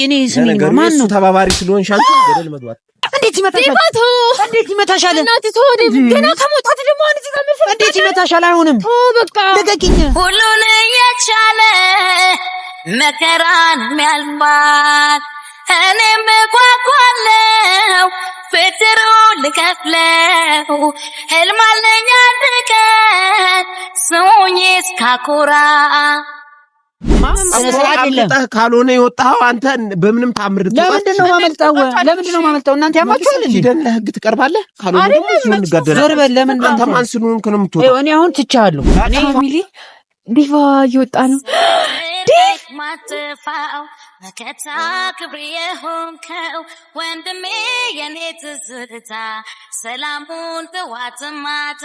እኔ ስሚኝ ማን ነው ተባባሪ ስለሆንሽ አንቺ ገደል መግባት እንዴት ይመታሻል? እናት ተወደ ገና ከመውጣት ደግሞ አንቺ ጋር እንዴት ይመታሻል? አይሆንም በቃ ለቀቂኝ። ሁሉን የቻለ መከራን የሚያልፋት እኔም ጓጓለው ፍትሩ ልከፍለው ህልም አለኝ አንድ ቀን ሰውኝ እስካኮራ አምልጠህ ካልሆነ የወጣኸው አንተ በምንም ታምር ለምንድን ነው ማመልጠው? እናንተ ያማችኋል እንዴ? ሄደን ለህግ ትቀርባለህ። ካልሆነ ደግሞ እዚሁ እንጋደላለን። ዞር በል። ለምን አንተ ማን ስለሆንክ ነው የምትወጣው? እኔ አሁን ትቻለሁ። እኔ ፋሚሊ ዲቫ እየወጣ ነው። ዲቭ ማጥፋው መከታ ክብሬ ሆንከው ወንድሜ የኔ ትዝታ ሰላሙን ተዋት ማታ።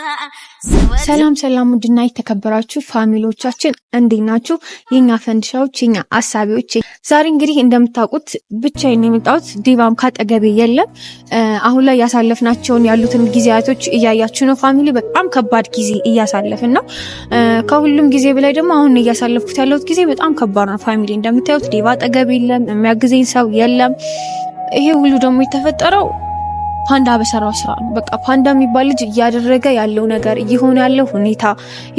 ሰላም ውድና የተከበራችሁ ፋሚሊዎቻችን እንዴት ናችሁ? የኛ ፈንድሻዎች፣ የኛ አሳቢዎች። ዛሬ እንግዲህ እንደምታውቁት ብቻዬን ነው የመጣሁት። ዲቫም ካጠገቤ የለም። አሁን ላይ ያሳለፍናቸውን ያሉትን ጊዜያቶች እያያችሁ ነው ፋሚሊ። በጣም ከባድ ጊዜ እያሳለፍን ነው። ከሁሉም ጊዜ በላይ ደግሞ አሁን እያሳለፍኩት ያለሁት ጊዜ በጣም ከባድ ነው ፋሚሊ። እንደምታዩት ዲቫ አጠገቤ የለም፣ የሚያግዘኝ ሰው የለም። ይሄ ሁሉ ደግሞ የተፈጠረው ፓንዳ በሰራው ስራ ነው። በቃ ፓንዳ የሚባል ልጅ እያደረገ ያለው ነገር እየሆነ ያለው ሁኔታ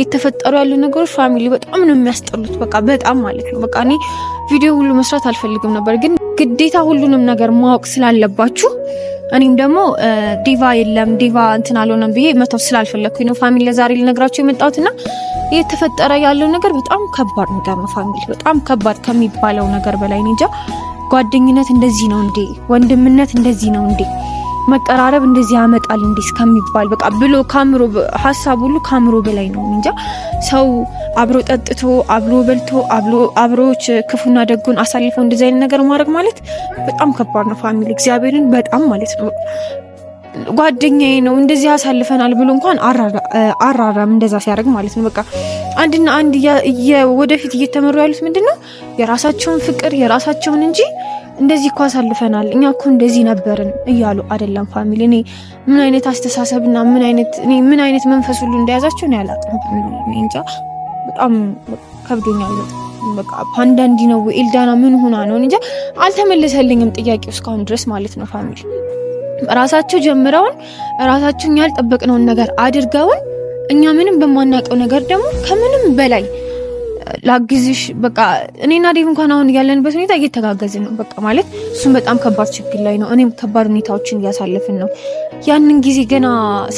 የተፈጠሩ ያሉ ነገሮች ፋሚሊ በጣም ነው የሚያስጠሉት። በቃ በጣም ማለት ነው። በቃ እኔ ቪዲዮ ሁሉ መስራት አልፈልግም ነበር፣ ግን ግዴታ ሁሉንም ነገር ማወቅ ስላለባችሁ እኔም ደግሞ ዲቫ የለም ዲቫ እንትን አልሆነም ብዬ መተው ስላልፈለኩኝ ነው ፋሚሊ ለዛሬ ልነግራችሁ የመጣሁትና የተፈጠረ ያለው ነገር በጣም ከባድ ነገር ነው ፋሚሊ። በጣም ከባድ ከሚባለው ነገር በላይ እንጃ። ጓደኝነት እንደዚህ ነው እንዴ? ወንድምነት እንደዚህ ነው እንዴ? መቀራረብ እንደዚህ ያመጣል እንዴ እስከሚባል በቃ ብሎ ካምሮ ሐሳብ ሁሉ ካምሮ በላይ ነው እንጃ። ሰው አብሮ ጠጥቶ አብሮ በልቶ አብሮች ክፉና ደጉን አሳልፈው እንደዚህ አይነት ነገር ማድረግ ማለት በጣም ከባድ ነው ፋሚሊ። እግዚአብሔርን በጣም ማለት ነው። ጓደኛዬ ነው እንደዚህ ያሳልፈናል ብሎ እንኳን አራራም እንደዛ ሲያደርግ ማለት ነው። በቃ አንድና አንድ ወደፊት እየተመሩ ያሉት ምንድነው የራሳቸውን ፍቅር የራሳቸውን እንጂ እንደዚህ እኮ አሳልፈናል እኛ እኮ እንደዚህ ነበርን እያሉ አይደለም ፋሚሊ። እኔ ምን አይነት አስተሳሰብና ምን አይነት መንፈስ ሁሉ እንደያዛቸው ነው ያላቀም እንጃ። በጣም ከብዶኛል። በቃ ፓንዳ እንዲህ ነው ኤልዳና ምን ሆና ነው እንጃ። አልተመለሰልኝም ጥያቄው እስካሁን ድረስ ማለት ነው ፋሚሊ። ራሳቸው ጀምረውን ራሳቸውን ያልጠበቅነውን ነገር አድርገውን እኛ ምንም በማናውቀው ነገር ደግሞ ከምንም በላይ ላግዝሽ በቃ እኔና ዴቭ እንኳን አሁን ያለንበት ሁኔታ እየተጋገዝን ነው። በቃ ማለት እሱም በጣም ከባድ ችግር ላይ ነው፣ እኔም ከባድ ሁኔታዎችን እያሳለፍን ነው። ያንን ጊዜ ገና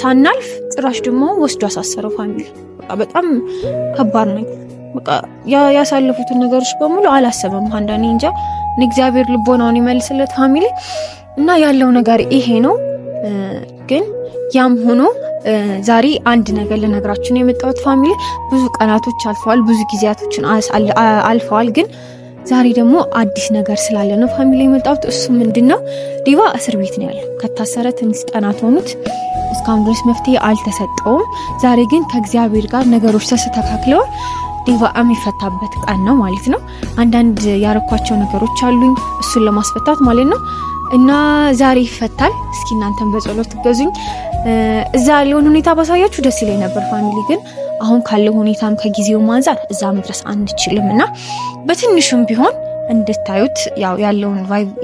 ሳናልፍ ጭራሽ ደግሞ ወስዶ አሳሰረው ፋሚሊ። በቃ በጣም ከባድ ነው። በቃ ያሳለፉትን ነገሮች በሙሉ አላሰበም አንዳንዴ እንጃ። እግዚአብሔር ልቦናውን ይመልስለት ፋሚሊ። እና ያለው ነገር ይሄ ነው። ግን ያም ሆኖ ዛሬ አንድ ነገር ልነግራችሁ ነው የመጣሁት ፋሚሊ። ብዙ ቀናቶች አልፈዋል፣ ብዙ ጊዜያቶችን አልፈዋል። ግን ዛሬ ደግሞ አዲስ ነገር ስላለ ነው ፋሚሊ የመጣሁት። እሱ ምንድነው ዲቫ እስር ቤት ነው ያለው። ከታሰረ ትንሽ ቀናት ሆኑት። እስካሁን ድረስ መፍትሄ አልተሰጠውም። ዛሬ ግን ከእግዚአብሔር ጋር ነገሮች ተስተካክለው ዲቫ የሚፈታበት ቀን ነው ማለት ነው። አንዳንድ ያረኳቸው ነገሮች አሉኝ እሱን ለማስፈታት ማለት ነው። እና ዛሬ ይፈታል። እስኪ እናንተም በጸሎት ትገዙኝ። እዛ ያለውን ሁኔታ ባሳያችሁ ደስ ይለኝ ነበር ፋሚሊ። ግን አሁን ካለው ሁኔታም ከጊዜው አንፃር እዛ መድረስ አንችልምና በትንሹም ቢሆን እንድታዩት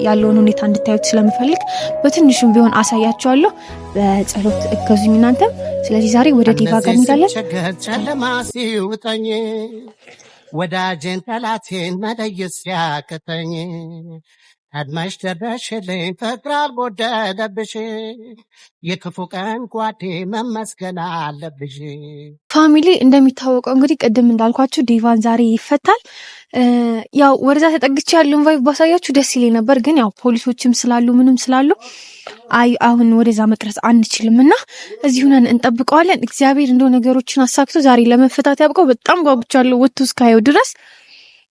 ያለውን ሁኔታ እንድታዩት ስለምፈልግ በትንሹም ቢሆን አሳያችኋለሁ። በጸሎት እገዙኝ እናንተም። ስለዚህ ዛሬ ወደ ዲቫ ጋር እንሄዳለን። ወዳጄን ጠላቴን መለየት ሲያቅተኝ አድማሽ ደረሽልኝ ፍቅር አልጎደለብሽ የክፉ ቀን ጓዴ መመስገን አለብሽ ፋሚሊ። እንደሚታወቀው እንግዲህ ቅድም እንዳልኳችሁ ዲቫን ዛሬ ይፈታል። ያው ወደዛ ተጠግቼ ያለውን ቫይብ ባሳያችሁ ደስ ይለኝ ነበር፣ ግን ያው ፖሊሶችም ስላሉ ምንም ስላሉ አሁን ወደዛ መቅረጽ አንችልምና እዚሁ ነን እንጠብቀዋለን። እግዚአብሔር እንደው ነገሮችን አሳክቶ ዛሬ ለመፈታት ያብቀው። በጣም ጓጉቻለሁ ወጥቶ እስካየው ድረስ።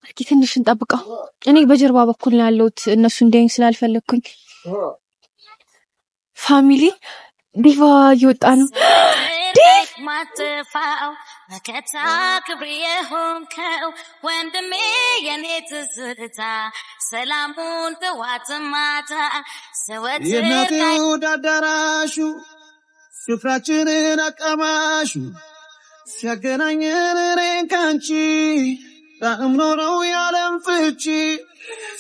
እስኪ ትንሽ እንጠብቀው። እኔ በጀርባ በኩል ነው ያለሁት እነሱ እንዲያዩኝ ስላልፈለኩኝ ፋሚሊ። ዲቫ እየወጣ ነው። ዲቭ ማጥፋው መከታ ክብሬ ሆንከው ወንድሜ የኔ ትዝታ ሰላሙን ተዋት ማታ። የናቴው ዳዳራሹ ስፍራችንን አቀማሹ ሲያገናኘን እኔን ካንቺ ጣዕም ኖረው ያለም ፍቺ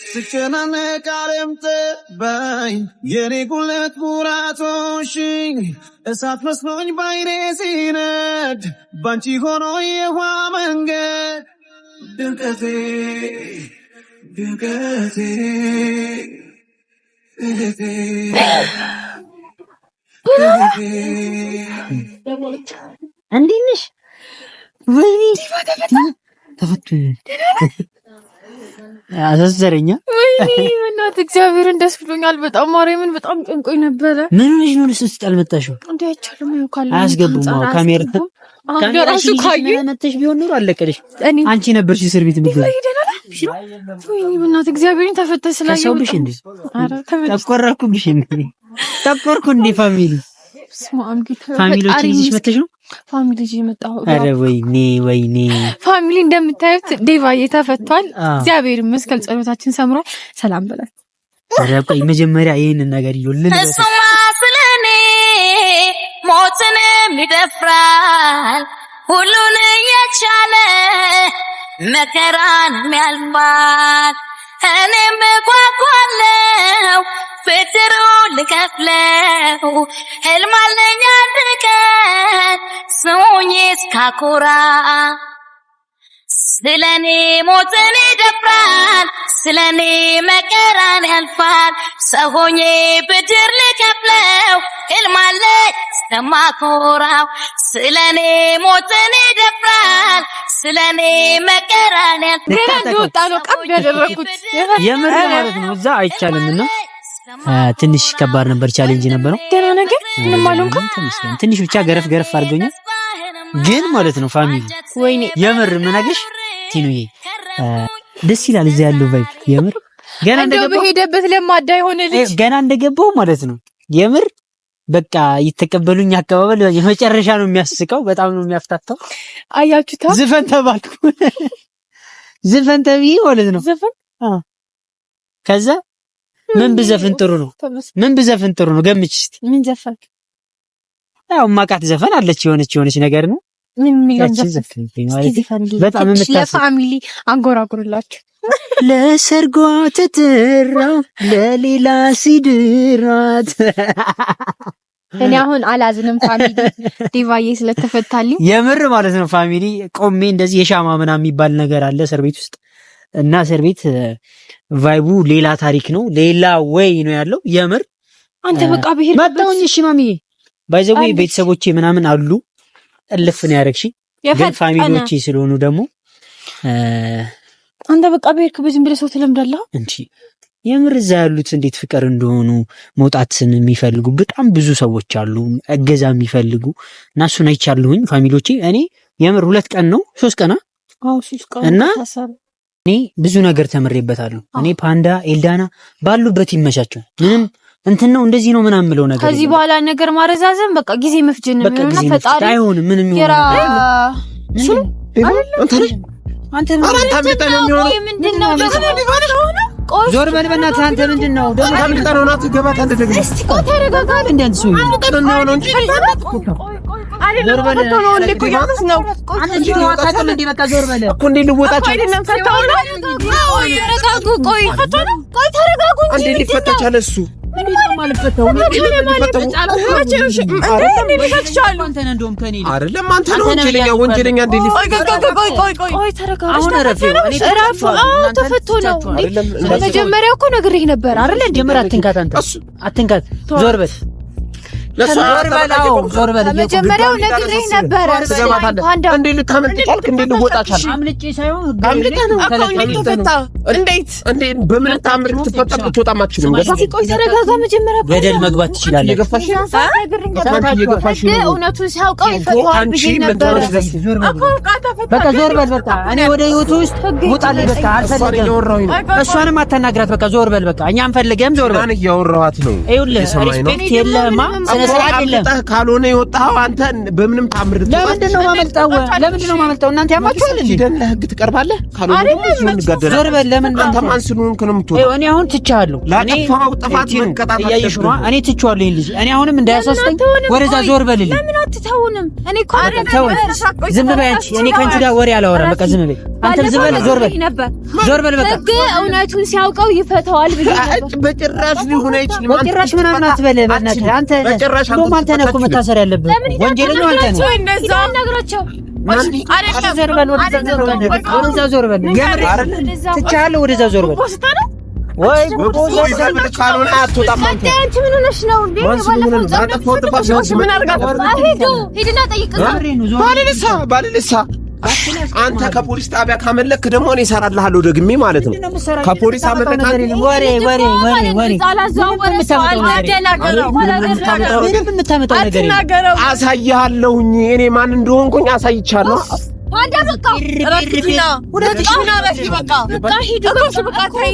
ስጨናነቅ አለምጠባኝ የኔ ጉለት ሙራቶሽኝ እሳት መስሎኝ ባይኔ ሲነድ ባንቺ ሆኖ የውሃ መንገድ ድምቀቴ ድምቀቴ እንዴት ነሽ? ወይኔ ተፈቱ አዘዘረኛ። ወይኔ እናት እግዚአብሔርን ደስ ብሎኛል በጣም ማርያምን፣ በጣም ጨንቆኝ ነበረ። ምን ሆነሽ ነው ልስስት አልመጣሽው? እንዴ አይቻልም ነው ካለ አያስገቡም። ካሜራ ራሱ ካዩ መተሽ ቢሆን ኖሮ አለቀልሽ። አንቺ ነበርሽ እስር ቤት ምትገቢ። ወይኔ እናት እግዚአብሔርን ተፈተሽ ስላየሁሽ እንዴ! አረ ተቆረኩብሽ እንዴ! ተቆርኩ እንዴ ፋሚሊ ፋሚሊዎች ልጅሽ መተሽ ነው? ፋሚሊ ልጅ የመጣው። አረ ወይኔ ፋሚሊ እንደምታዩት ዴቫዬ ተፈቷል። እግዚአብሔር ይመስገን ጸሎታችን ሰምሯል። ሰላም በላት። አረ ቆይ መጀመሪያ ይሄንን ነገር ይሉልን። እሱማ ስለኔ ሞትንም ይደፍራል ሁሉን የቻለ መከራን ያልፋል። እኔም ጓጓለው ፍትሩ ልከፍለው ህልም አለኝ አንድ ቀን ሰውኝ እስካኮራ። ስለኔ ሞትን ይደፍራል ስለኔ መከራን ያልፋል ሰውኝ ብድር ልከፍለው ህልም አለኝ እስከማኮራው። ስለኔ ሞትን ይደፍራል ስለኔ መከራን ያልፋል። ገና እንደወጣ ነው ቀብ ያደረኩት የምር ማለት ነው። እዛ አይቻልምና ትንሽ ከባድ ነበር፣ ቻሌንጅ ነበረው። ደህና ነገር ምንም አልሆንኩም። ትንሽ ብቻ ገረፍ አድርገኛል ግን ማለት ነው ፋሚሊ። ወይኔ የምር ምናገሽ ቲኑዬ ደስ ይላል እዛ ያለው ቫይብ። የምር ገና እንደገባው በሄደበት ለማዳ የሆነ ልጅ ገና እንደገባው ማለት ነው። የምር በቃ ይተቀበሉኝ አቀባበል የመጨረሻ ነው የሚያስቀው፣ በጣም ነው የሚያፍታታው። አያችሁታ ዝፈን ተባልኩ ዝፈን ተብዬ ማለት ነው። ዝፈን ከዛ ምን ብዘፍን ጥሩ ነው? ምን ብዘፍን ጥሩ ነው? ገምች እስቲ። ምን ዘፈን? ያው ማቃት ዘፈን አለች የሆነች ነገር ነው። ምን ሚሊዮን ዘፈን በጣም ለፋሚሊ አንጎራጉርላችሁ። ለሰርጓ ተጠራው ለሌላ ሲድራት። እኔ አሁን አላዝንም ፋሚሊ ዲቫዬ ስለተፈታልኝ የምር ማለት ነው። ፋሚሊ ቆሜ እንደዚህ የሻማ ምናምን የሚባል ነገር አለ እስር ቤት ውስጥ እና እስር ቤት ቫይቡ ሌላ ታሪክ ነው፣ ሌላ ወይ ነው ያለው። የምር አንተ በቃ ብሄር መጣውኝ። እሺ ማሚዬ ባይዘው ቤተሰቦቼ ምናምን አሉ እልፍ ነው ያረግሽ፣ ግን ፋሚሊዎቼ ስለሆኑ ደግሞ አንተ በቃ ብሄርክ በዝም ብለህ ሰው ትለምዳለህ እንጂ የምር እዛ ያሉት እንዴት ፍቅር እንደሆኑ መውጣትን የሚፈልጉ በጣም ብዙ ሰዎች አሉ፣ እገዛ የሚፈልጉ እና እሱን አይቻለሁኝ። ፋሚሊዎቼ እኔ የምር 2 ቀን ነው 3 ቀን እና እኔ ብዙ ነገር ተምሬበታለሁ። እኔ ፓንዳ ኤልዳና ባሉበት ይመቻቸው። ምንም እንትን ነው እንደዚህ ነው ምናምን ምለው ነገር ከዚህ በኋላ ነገር ማረዛዘም በቃ ጊዜ መፍጀት ነው እና ፈጣሪ አይሆንም ምንም ይሆናል። አንተ ምንድነው ዞር በል በእናትህ። አንተ ምንድነው ደግሞ ታምጣ ነው ናት ገባ ታንተ ደግሞ እስቲ ቆይ ተረጋጋ። እንደንሱ አንተ ነው ነው እንጂ ዞር በል ነው እንዴ ቆያስ ነው አንተ እንጂ ዋታከም እንዴ በቃ ዞር በል እኮ እንዴ ልወጣቸው አይደለም ፈታው ነው። ተረጋጉ። ቆይ ፈታው ነው። ቆይ ተረጋጉ እንጂ እንዴ ሊፈታቻለ እሱ እንዴ ማለት ፈታው ነው። አይደለም አንተ ነው ወንጀለኛ እንዴ ቆይ ተረጋጉ። አሁን ረፈው እኔ ተፈቶ ነው። መጀመሪያው እኮ ነግሬህ ነበር አይደል? ጀመር አትንካት፣ አንተ አትንካት። ዞር በል ዞር በል። መጀመሪያው ነግሬህ ነበር። እንዴ ልታመልጥ ቻልክ? እንዴ ልወጣቻል? አምልጬ ሳይሆን አምልጠህ ነው እንዴት እንዴ በምን ታምልጥ ትፈጣ ትወጣ ማችልም። ቆይ ተረጋጋ። መጀመሪያ ገደል መግባት ትችላለህ። የገፋሽ እውነቱን ሲያውቀው ይፈታዋል ብዬ ነበር። በቃ ዞር በል በቃ። እኔ ወደ ህይወቱ ውስጥ ውጣልኝ በቃ። አልፈልግም። እሷንም አታናግራት በቃ። ዞር በል በቃ። እኛ አንፈልግም። ዞር በል። ማን እያወራኋት ነው? ይኸውልህ ሪስፔክት የለህማ አምልጠህ ካልሆነ የወጣኸው አንተ በምንም ታምር ለምንድን ነው ማመልጠው? እናንተ ያማችኋል እንዴ? ደን ለህግ ትቀርባለህ። ካልሆነ ደግሞ እንገደላለን። ዞር በል። ለምን አንተ ማን ስለሆንክ ነው የምትወጣው? እኔ አሁን ትቻለሁ። ላጠፋው ጥፋት መቀጣት ያየሽው እኔ ትቻለሁ። ይሄን ልጅ እኔ አሁንም እንዳያሳስተኝ ወደዛ ዞር በልልኝ። ለምን አትተውንም? እኔ እኮ ዝም በይ አንቺ። እኔ ከአንቺ ጋር ወሬ አላወራም። በቃ ዝም በይ። አንተ ዞር በል በቃ ህግ እውነቱን ሲያውቀው ይፈታዋል ብዬ ነበር። በጭራሽ ሊሆን አይችልም። በጭራሽ ምናምን አትበል በእናትህ። አንተ አንተ ነህ እኮ መታሰር ያለብህ። ወንጀለኛው አንተ ነህ። እንደዛ ነግራቸው ወደዛ ዞር በል። ትቻለህ። ወደዛ ዞር በል ወይ ካልሆነ አትወጣም። አንተ ምን ሆነሽ ነው እንዴ? ምን አርጋችሁ? ሂድና ጠይቅ። ባልልሳ አንተ ከፖሊስ ጣቢያ ካመለክ ደግሞ እኔ እሰራልሃለሁ ደግሜ ማለት ነው። ከፖሊስ አመለክ ወሬ አሳይሃለሁኝ። እኔ ማን እንደሆንኩኝ አሳይቻለሁ።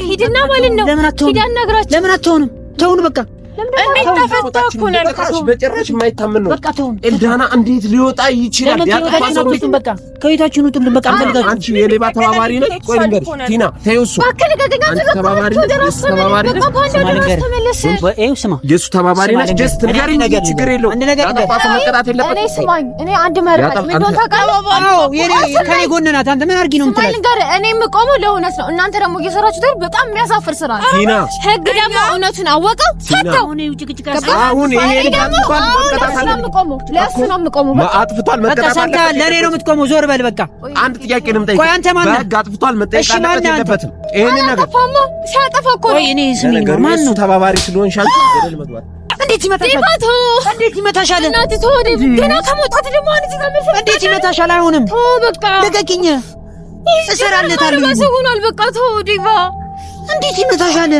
ሂድና ማለት ነው። ለምን አትሆንም? ተውን በቃ በጭራሽ የማይታመን ነው። ኤልዳና እንዴት ሊወጣ ይችላል? በቃ ከቤታችን ውጡልን። በቃ አንቺ የሌባ ተባባሪ ነሽ። ቆይ ልንገርሽ ቲና፣ ተይው እሱ አንቺ ተባባሪ ነሽ። ስማ፣ የእሱ ተባባሪ ነሽ። ጀስት ንገሪኝ፣ ችግር የለውም። መቀጣት የለበትም። እኔ አንድ መረጥ ምን ታውቃለህ? ከኔ ጎን ናት። አንተ ምን አድርጊ ነው የምትለው? እኔ የምቆመው ለእውነት ነው። እናንተ ደግሞ እየሰራችሁት በጣም የሚያሳፍር ስራ ነው። ቲና፣ ህግ ደግሞ እውነቱን አወቀው ፈታው። አሁን ይሄ አጥፍቷል፣ መቀጣት አለበት። ለኔ ነው የምትቆመው። ዞር በል በቃ። አንድ ጥያቄ ልምጠይቅ። ቆይ አንተ ማን ነህ? በህግ አጥፍቷል፣ መጠየቅ አለበት የለበትም? ይሄንን ነገር ሲያጠፋ እኮ ቆይ እኔ ስሚ ማን ነው ተባባሪ ስለሆንሽ አንቺ ገደል መግባት እንዴት ይመታሻል? እናት ተወደ ገና ከመውጣት ደግሞ አንቺ እንዴት ይመታሻል? አይሆንም። በቃ ልቀቂኝ። እሰራለታለሁ። ሆኗል። በቃ ተው ዲቫ። እንዴት ይመታሻል?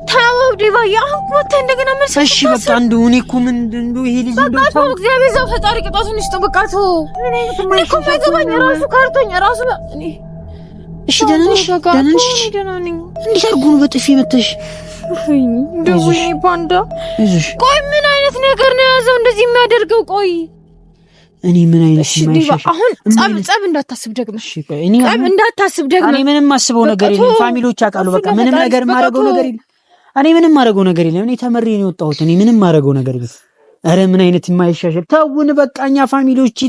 ታው ዲቫ ያው ወጣ እንደገና መልስ። እሺ በቃ እንደው እኔ እኮ እንደው ይሄ ልጅ እንደው በቃ እግዚአብሔር ዘው ፈጣሪ ቅጣቱን ይስጥ። በቃ ተው። እኔ እኮ ማይገባኝ ራሱ ካርቶኝ ራሱ እኔ እሺ ደህና ነሽ? እንዴት አድርጎ ነው በጥፊ መተሽ? እንደው ይሄ ፓንዳ እሺ ቆይ ምን አይነት ነገር ነው ያዘው እንደዚህ የሚያደርገው? ቆይ እኔ ምን አይነት ማይሻሽ አሁን ጸብ እንዳታስብ ደግሞ። እሺ ቆይ እኔ እንዳታስብ ደግሞ። እኔ ምንም ማስበው ነገር የለም። ፋሚሊዎች ያውቃሉ። በቃ ምንም ነገር ማረገው ነገር የለም። እኔ ምንም ማረገው ነገር የለም። እኔ ተመሪ ነው የወጣሁት። እኔ ምንም ማረገው ነገር የለም። አረ ምን አይነት የማይሻሻል ተውን። በቃ እኛ ፋሚሊዎች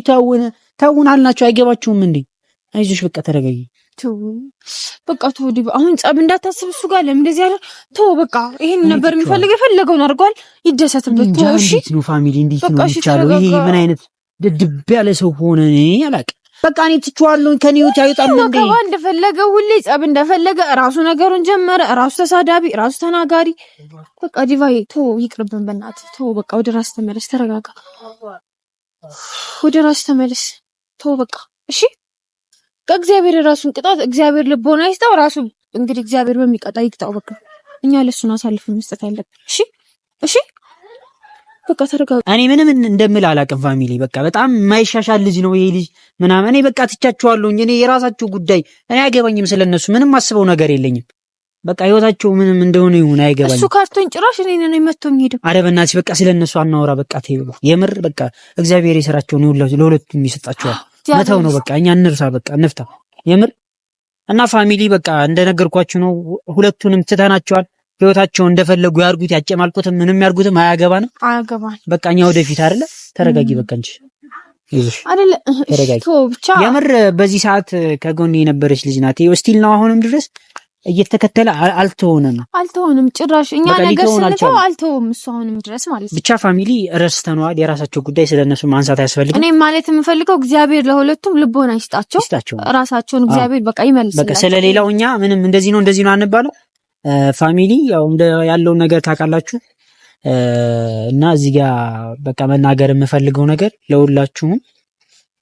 ተውን አልናቸው። አይገባችሁም እንዴ? አይዞሽ በቃ ተረጋጊ። በቃ ተው ዲባ። አሁን ጸብ እንዳታስብ እሱ ጋር ለምን እንደዚህ ያለ ተው። በቃ ይሄን ነበር የሚፈልገው። የፈለገውን አድርጓል። ይደሰትበት። ተው እሺ። እንዴት ነው ፋሚሊ እንዴት ነው የሚቻለው? ይሄ ምን አይነት ድድብ ያለ ሰው ሆነ? እኔ አላውቅም። በቃ እኔ ትችዋለሁ። ከኔውት ያይጣም እንዴ ከባ እንደፈለገ ሁሌ ጸብ እንደፈለገ ራሱ ነገሩን ጀመረ። ራሱ ተሳዳቢ፣ ራሱ ተናጋሪ። በቃ ዲቫይ ተው፣ ይቅርብን በእናትህ ተው። በቃ ወደ ራስ ተመለስ፣ ተረጋጋ። ወደ ራስ ተመለስ፣ ተው በቃ እሺ። ከእግዚአብሔር ራሱን ቅጣት እግዚአብሔር ልቦና ይስጠው። ራሱ እንግዲህ እግዚአብሔር በሚቀጣ ይቅጣው። በቃ እኛ ለሱን አሳልፈን መስጠት አለብን። እሺ እሺ በቃ ተረጋጋ። እኔ ምንም እንደምል አላውቅም። ፋሚሊ በቃ በጣም የማይሻሻል ልጅ ነው ይሄ ልጅ ምናምን። እኔ በቃ ትቻቸዋለሁኝ። እኔ የራሳቸው ጉዳይ እኔ አይገባኝም። ስለነሱ ምንም አስበው ነገር የለኝም። በቃ ህይወታቸው ምንም እንደሆነ ይሁን አይገባኝም። እሱ ካርቶን ጭራሽ እኔ ነኝ መጥቶ የሚሄደው። አረ በእናትሽ በቃ ስለነሱ አናወራ። በቃ ተይው። የምር በቃ እግዚአብሔር የሰራቸውን ለሁለቱም ይሰጣቸዋል። መተው ነው በቃ። እኛ እንርሳ በቃ እንፍታ። የምር እና ፋሚሊ በቃ እንደነገርኳችሁ ነው። ሁለቱንም ትተናቸዋል። ህይወታቸውን እንደፈለጉ ያርጉት። ያጨማልቁትም ምንም ያርጉትም አያገባንም። በቃ እኛ ወደፊት አይደለ። ተረጋጊ በቃ እንጂ ይዙሽ አይደለ። ተረጋጊ ብቻ። የምር በዚህ ሰዓት ከጎን የነበረች ልጅ ናት። ስቲል ነው አሁንም ድረስ እየተከተለ አልተሆንም ጭራሽ። እኛ ነገር ስንተው አልተውም እሱ አሁንም ድረስ ማለት ነው። ብቻ ፋሚሊ ረስተነዋል። የራሳቸው ጉዳይ ስለነሱ ማንሳት አያስፈልግም። እኔ ማለት የምፈልገው እግዚአብሔር ለሁለቱም ልቦና ይስጣቸው። ራሳቸውን እግዚአብሔር በቃ ይመልስላቸው። በቃ ስለሌላው እኛ ምንም እንደዚህ ነው አንባለው። ፋሚሊ ያው ያለውን ነገር ታውቃላችሁ። እና እዚህ ጋር በቃ መናገር የምፈልገው ነገር ለሁላችሁም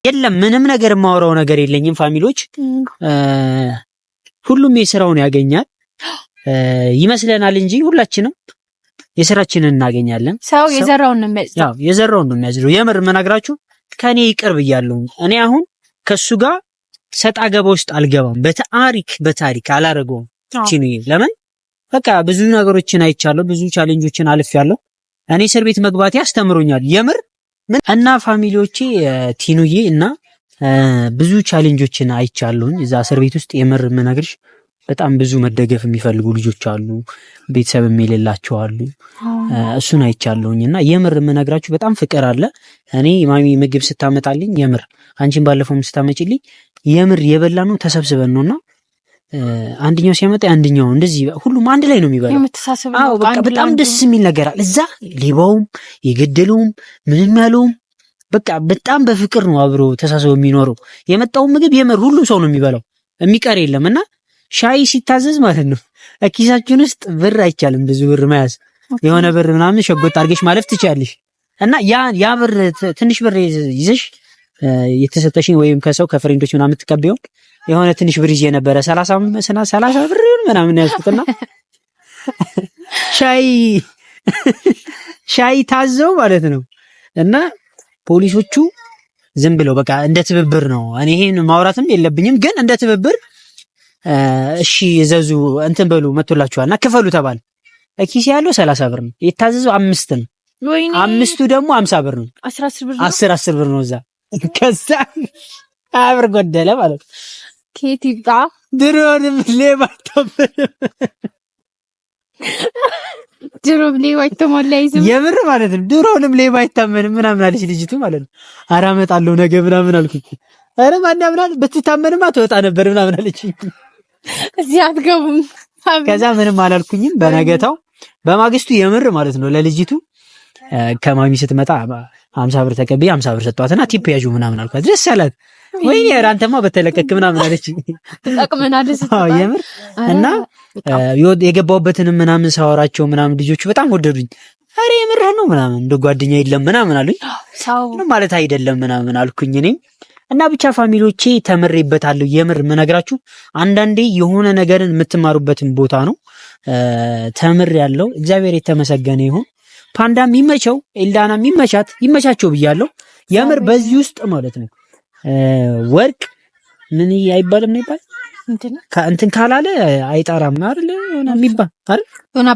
የለም። ምንም ነገር የማወራው ነገር የለኝም ፋሚሊዎች። ሁሉም የስራውን ያገኛል ይመስለናል እንጂ ሁላችንም የስራችንን እናገኛለን። ሰው የዘራውን ነው የሚያጭደው። ያው የዘራውን ነው የሚያጭደው። የምር መናግራችሁ ከኔ ይቅር ብያለሁ። እኔ አሁን ከሱ ጋር ሰጣ ገባ ውስጥ አልገባም። በታሪክ አላረገውም። ለምን በቃ ብዙ ነገሮችን አይቻለሁ። ብዙ ቻሌንጆችን አልፌያለሁ። እኔ እስር ቤት መግባቴ አስተምሮኛል። የምር እና ፋሚሊዎቼ ቲኑዬ እና ብዙ ቻሌንጆችን አይቻለሁኝ እዛ እስር ቤት ውስጥ። የምር የምነግርሽ በጣም ብዙ መደገፍ የሚፈልጉ ልጆች አሉ፣ ቤተሰብ የሌላቸው አሉ። እሱን አይቻለሁኝና የምር የምነግራችሁ በጣም ፍቅር አለ። እኔ ማሚ ምግብ ስታመጣልኝ የምር አንቺን ባለፈውም ስታመጪልኝ የምር የበላነው ተሰብስበን ነውና አንደኛው ሲያመጣ አንደኛው እንደዚህ ሁሉም አንድ ላይ ነው የሚበላው። አዎ በቃ በጣም ደስ የሚል ነገር አለ እዛ። ሌባውም የገደለውም ምንም ያለውም በቃ በጣም በፍቅር ነው አብሮ ተሳስበው የሚኖረው። የመጣው ምግብ የምር ሁሉም ሰው ነው የሚበላው፣ የሚቀር የለምና ሻይ ሲታዘዝ ማለት ነው ኪሳችን ውስጥ ብር አይቻልም ብዙ ብር መያዝ፣ የሆነ ብር ምናምን ሸጎጥ አድርገሽ ማለፍ ትችያለሽ። እና ያ ብር ትንሽ ብር ይዘሽ የተሰጠሽኝ ወይም ከሰው ከፍሬንዶች ምናምን የምትቀበየው የሆነ ትንሽ ብር ይዤ ነበረ 30 ብር ምናምን ያስኩትና ሻይ ታዘው ማለት ነው። እና ፖሊሶቹ ዝም ብለው በቃ እንደ ትብብር ነው። እኔ ይሄን ማውራትም የለብኝም ግን እንደ ትብብር እሺ እዘዙ እንትን በሉ መጥቶላችኋልና ክፈሉ ተባለ። ኪስ ያለው 30 ብር ነው፣ የታዘዘው 5 ነው። አምስቱ ደግሞ 50 ብር ነው። 10 ብር ነው እዛ። ከዛ አብር ጎደለ ማለት ነው። ኬቲባ ድሮንም ሌባ አይታመንም፣ ድሮም ሌባ አይተሞላይዝም የምር ማለት ነው። ድሮንም ሌባ አይታመንም ምናምን አለች ልጅቱ ማለት ነው። ኧረ እመጣለሁ ነገ ምናምን አልኩኝ። ኧረ ማን ያምናል ብትታመንማ ትወጣ ነበር ምናምን አለች። እዚህ አትገቡም። ከዛ ምንም አላልኩኝም። በነገታው በማግስቱ የምር ማለት ነው ለልጅቱ ከማሚ ስትመጣ 50 ብር ተቀበይ 50 ብር ሰጧትና ቲፕ ያዡ ምናምን አልኳት። ደስ አላት። ወይኔ አንተማ በተለቀክ ምናምን አለች። ተጠቅመናል አዎ የምር። እና የገባውበትን ምናምን ሳወራቸው ምናምን ልጆቹ በጣም ወደዱኝ። አሬ የምር ነው ምናምን እንደ ጓደኛ የለም ምናምን አሉኝ። ማለት አይደለም ምናምን አልኩኝ እኔም። እና ብቻ ፋሚሊዎቼ ተምሬበታለሁ። የምር የምነግራችሁ አንዳንዴ የሆነ ነገርን የምትማሩበትን ቦታ ነው። ተምር ያለው እግዚአብሔር የተመሰገነ ይሁን። ፓንዳም ይመቸው፣ ኤልዳናም ይመቻቸው ብያለሁ። የምር በዚህ ውስጥ ማለት ነው ወርቅ ምን አይባልም ነው ይባል እንትን ካላለ አይጣራም አይደል? የሆነ የሚባል አይደል? የሆነ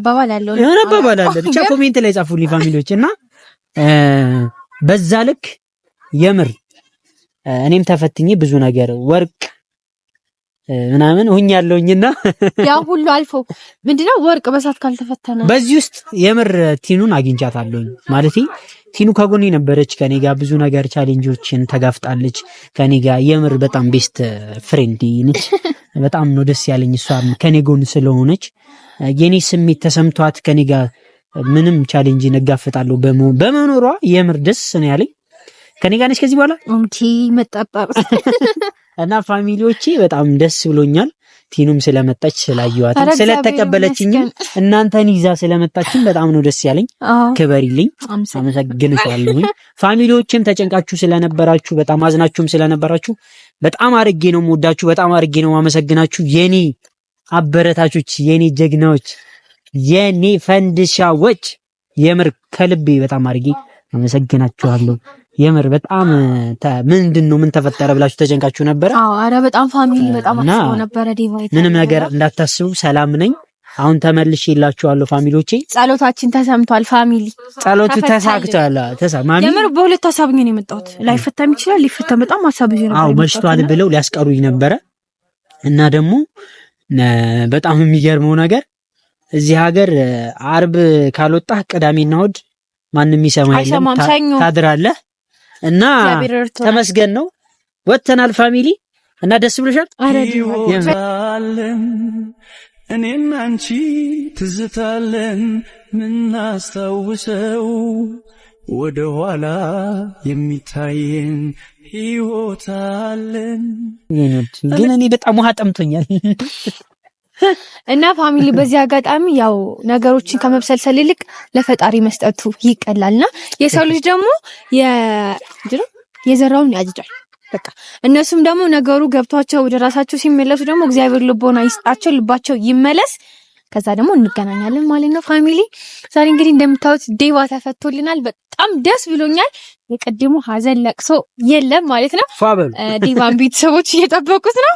አባባል አለ። ብቻ ኮሜንት ላይ ጻፉልኝ ፋሚሊዎች። እና በዛ ልክ የምር እኔም ተፈትኜ ብዙ ነገር ወርቅ ምናምን ሆኛለሁኝና ያ ሁሉ አልፎ ምንድነው ወርቅ በሳት ካልተፈተነ በዚህ ውስጥ የምር ቲኑን አግኝቻታለሁኝ። ማለት ቲኑ ከጎኔ ነበረች፣ ከኔ ጋር ብዙ ነገር ቻሌንጆችን ተጋፍጣለች ከኔ ጋር። የምር በጣም ቤስት ፍሬንድ ነች። በጣም ነው ደስ ያለኝ እሷ ከኔ ጎን ስለሆነች። የኔ ስሜት ተሰምቷት ከኔ ጋር ምንም ቻሌንጅ ነጋፍጣለሁ በመኖሯ የምር ደስ ነው ያለኝ። ከኔ ጋር ነች ከዚህ በኋላ መጣጣር እና ፋሚሊዎቼ በጣም ደስ ብሎኛል። ቲኑም ስለመጣች ስላየዋት ስለተቀበለችኝ እናንተን ይዛ ስለመጣችኝ በጣም ነው ደስ ያለኝ። ክበሪልኝ፣ አመሰግንሻለሁ። ፋሚሊዎችም ተጨንቃችሁ ስለነበራችሁ በጣም አዝናችሁም ስለነበራችሁ በጣም አርጌ ነው የምወዳችሁ፣ በጣም አርጌ ነው ማመሰግናችሁ። የኔ አበረታቾች፣ የኔ ጀግናዎች፣ የኔ ፈንድሻዎች የምር ከልቤ በጣም አርጌ አመሰግናችኋለሁ። የምር በጣም ምንድነው ምን ተፈጠረ ብላችሁ ተጨንቃችሁ ነበር? አዎ አረ በጣም ፋሚሊ በጣም አስቦ ነበር። ዲቫይት ምንም ነገር እንዳታስቡ፣ ሰላም ነኝ። አሁን ተመልሼላችኋለሁ ፋሚሊዎቼ። ጸሎታችን ተሰምቷል ፋሚሊ፣ ጸሎቱ ተሳክቷል። ማሚ የምር በሁለት ሐሳብ ነው የመጣሁት። ላይፈታም ይችላል ሊፈታ በጣም ሐሳብ ይዤ ነበር። አዎ መሽቷል ብለው ሊያስቀሩኝ ነበረ። እና ደግሞ በጣም የሚገርመው ነገር እዚህ ሀገር አርብ ካልወጣህ ቅዳሜና እሑድ ማንንም ይሰማ የለም፣ ታድራለህ። እና ተመስገን ነው ወጥተናል ፋሚሊ። እና ደስ ብሎሻል? እኔና አንቺ ትዝታለን ምናስታውሰው ወደ ኋላ የሚታየን ሕይወት አለን። ግን እኔ በጣም ውሃ ጠምቶኛል። እና ፋሚሊ በዚህ አጋጣሚ ያው ነገሮችን ከመብሰልሰል ይልቅ ለፈጣሪ መስጠቱ ይቀላልና የሰው ልጅ ደግሞ የዘራውን ያጭዳል። በቃ እነሱም ደግሞ ነገሩ ገብቷቸው ወደ ራሳቸው ሲመለሱ ደግሞ እግዚአብሔር ልቦና ይስጣቸው፣ ልባቸው ይመለስ። ከዛ ደግሞ እንገናኛለን ማለት ነው ፋሚሊ። ዛሬ እንግዲህ እንደምታዩት ዴቫ ተፈቶልናል። በጣም ደስ ብሎኛል። የቀድሞ ሀዘን ለቅሶ የለም ማለት ነው። ዴቫን ቤተሰቦች እየጠበቁት ነው።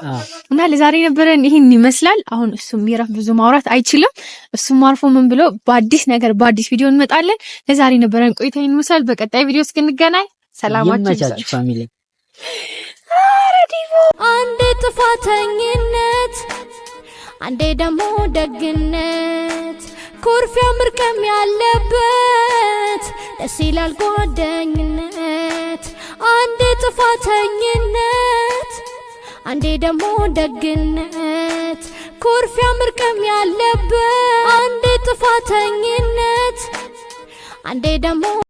እና ለዛሬ ነበረን ይሄን ይመስላል። አሁን እሱም ይረፍ ብዙ ማውራት አይችልም። እሱም አርፎ ምን ብሎ በአዲስ ነገር በአዲስ ቪዲዮ እንመጣለን። ለዛሬ ነበረን ቆይታ ይሄን ይመስላል። በቀጣይ ቪዲዮ እስክንገናኝ ሰላማችሁ ይብዛ ፋሚሊ። አንድ ጥፋተኝነት አንዴ ደሞ ደግነት ኩርፊያ ምርቀም ያለበት ደስ ይላል ጓደኝነት አንዴ ጥፋተኝነት አንዴ ደሞ ደግነት ኩርፊያ ምርቀም ያለበት አንዴ ጥፋተኝነት አንዴ ደሞ